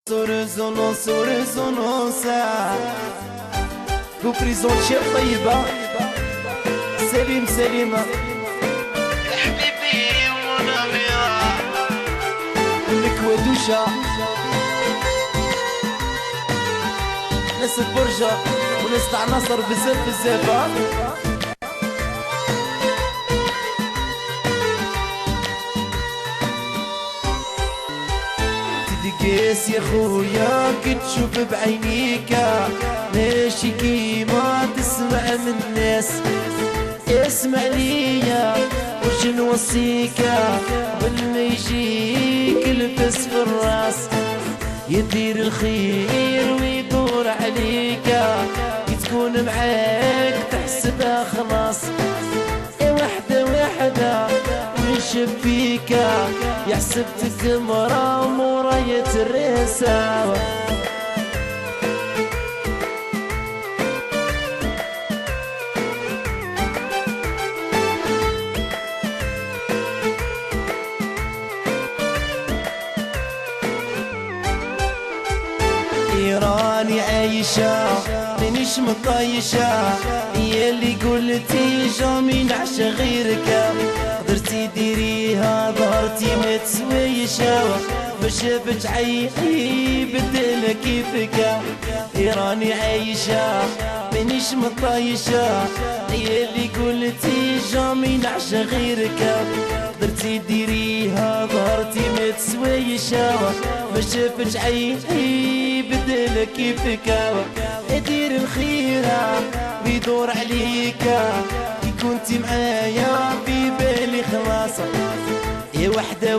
سورزونو ساعة كوبريزون شي طيبة سليمة يا حبيبي ونامية لك ودوشة ناس برجة وناس تاع نصر بزاف تدقيس يا خويا كي تشوف بعينيكا ماشي كيما تسمع من الناس. اسمع ليا وش نوصيكا قبل ما يجيك البس في الراس يدير الخير ويدور عليكا كي تكون معاك تحسبها خلاص. وحدة ونشب فيكا يحسبتك مرا ومراية الرسا. راني عايشة مانيش مطايشة هي اللي قلتي جامي نعشى غيرك قدرتي ديريها ظهرتي ما تسويشة ما شافت عيني بدل كيفك. راني عايشة مانيش مطايشة هي اللي قلتي جامي نعشى غيرك قدرتي ديريها ظهرتي ما تسويشة ما شافت عيني بدل كيفك. دير الخيرة بيدور عليك كي كنتي معايا في بالي خلاص. يا وحدة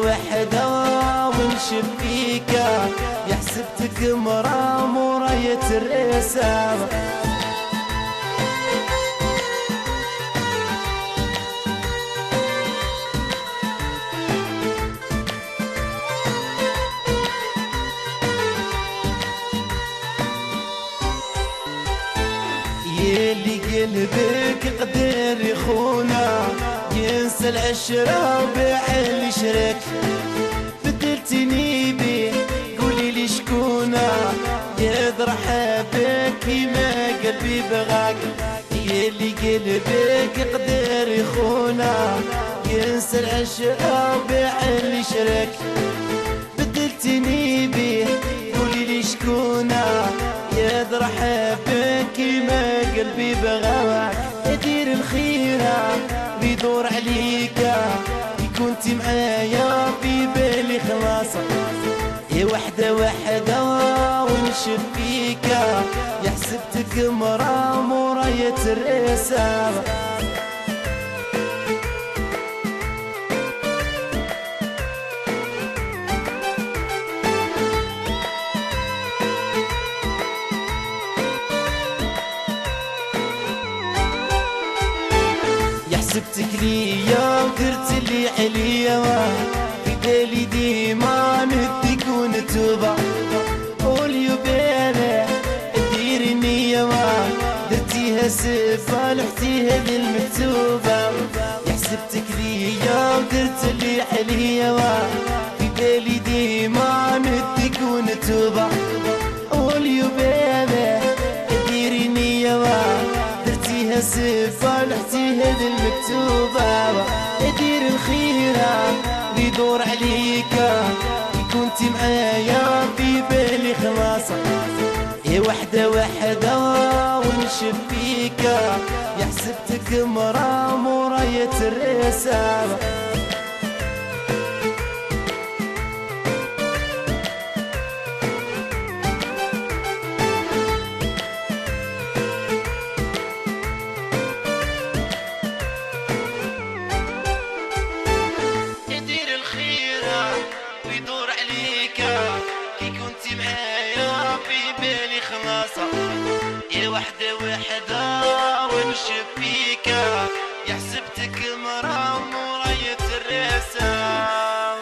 ونشب فيك يحسبتك مرا مراية الرسا. يلي قلبك قدر يخونا ينسى العشرة وبيع اللي شرك بدلتني بيه قولي لي شكونا يضرح بك ما قلبي بغاك. يلي قلبك قدر يخونا ينسى العشرة وبيع اللي شرك بدلتني بيه قولي لي شكونا يضرح بك ما قلبي بغاك. دير الخيرة بيدور عليك كي كنتي معايا في بالي خلاص. يا وحدة ونشب فيك يحسبتك مرا مراية الرسا. حسبتك ليا ودرت اللي عليا في بالي ديما نديك ونتوبة. قولي وبانا ديري النية درتيها سفة لحتيها للمكتوبة. حسبتك ليا ودرت اللي عليا في بالي ديما نديك ونتوبة. قولي وبانا ديري النية درتيها سفة لحتيها المكتوبة. دير الخيرة بيدور عليك كي كنتي معايا في بالي خلاص. يا وحدة ونشب فيك يحسبتك مرا مراية الرسا. ويدور عليك كي كنتي معايا في بالي خلاصة. يا وحدة ونشب فيك يحسبتك مرا مراية الرسا.